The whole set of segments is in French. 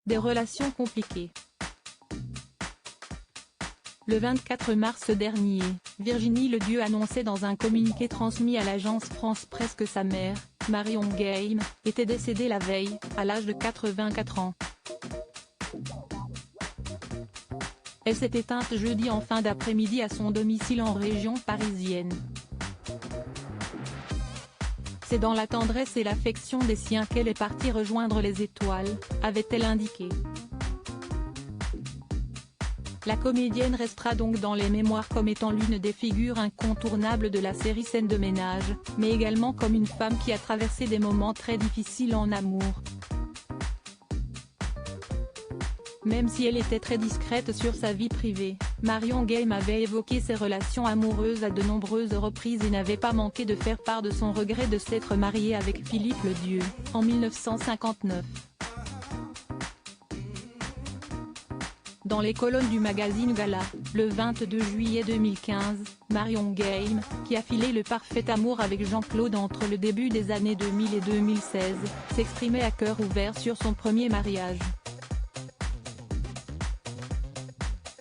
Des relations compliquées. Le 24 mars dernier, Virginie Ledieu annonçait dans un communiqué transmis à l'agence France Presse que sa mère, Marion Game, était décédée la veille, à l'âge de 84 ans. Elle s'est éteinte jeudi en fin d'après-midi à son domicile en région parisienne. C'est dans la tendresse et l'affection des siens qu'elle est partie rejoindre les étoiles, avait-elle indiqué. La comédienne restera donc dans les mémoires comme étant l'une des figures incontournables de la série Scènes de ménage, mais également comme une femme qui a traversé des moments très difficiles en amour. Même si elle était très discrète sur sa vie privée, Marion Game avait évoqué ses relations amoureuses à de nombreuses reprises et n'avait pas manqué de faire part de son regret de s'être mariée avec Philippe Ledieu, en 1959. Dans les colonnes du magazine Gala, le 22 juillet 2015, Marion Game, qui a filé le parfait amour avec Jean-Claude entre le début des années 2000 et 2016, s'exprimait à cœur ouvert sur son premier mariage.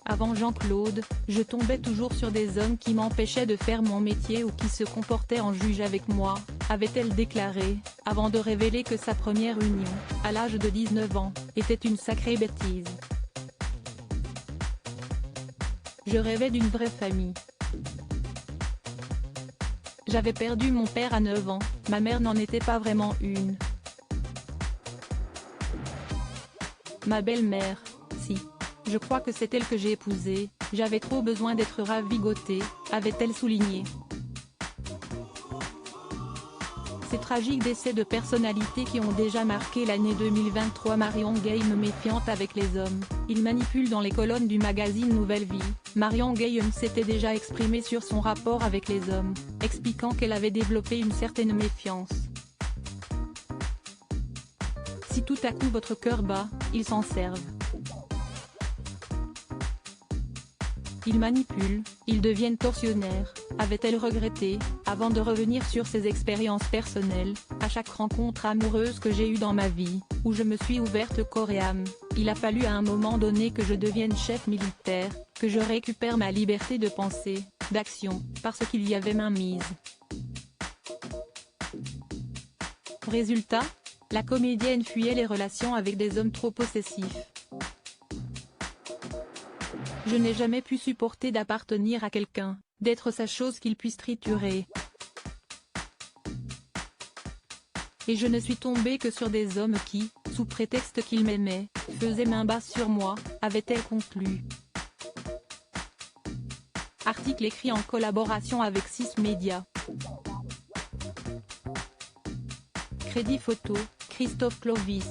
Avant Jean-Claude, je tombais toujours sur des hommes qui m'empêchaient de faire mon métier ou qui se comportaient en juge avec moi, avait-elle déclaré, avant de révéler que sa première union, à l'âge de 19 ans, était une sacrée bêtise. Je rêvais d'une vraie famille. J'avais perdu mon père à 9 ans, ma mère n'en était pas vraiment une. Ma belle-mère, si. Je crois que c'est elle que j'ai épousée, j'avais trop besoin d'être ravigotée, avait-elle souligné. Ces tragiques décès de personnalités qui ont déjà marqué l'année 2023. Marion Game méfiante avec les hommes, il manipule dans les colonnes du magazine Nouvelle Vie. Marion Game s'était déjà exprimée sur son rapport avec les hommes, expliquant qu'elle avait développé une certaine méfiance. Si tout à coup votre cœur bat, ils s'en servent. Ils manipulent, ils deviennent tortionnaires, avait-elle regretté, avant de revenir sur ses expériences personnelles. À chaque rencontre amoureuse que j'ai eue dans ma vie, où je me suis ouverte corps et âme, il a fallu à un moment donné que je devienne chef militaire, que je récupère ma liberté de pensée, d'action, parce qu'il y avait mainmise. Résultat, la comédienne fuyait les relations avec des hommes trop possessifs. Je n'ai jamais pu supporter d'appartenir à quelqu'un, d'être sa chose qu'il puisse triturer. Et je ne suis tombée que sur des hommes qui, sous prétexte qu'ils m'aimaient, faisaient main basse sur moi, avait-elle conclu. Article écrit en collaboration avec 6 Médias. Crédit photo, Christophe Clovis.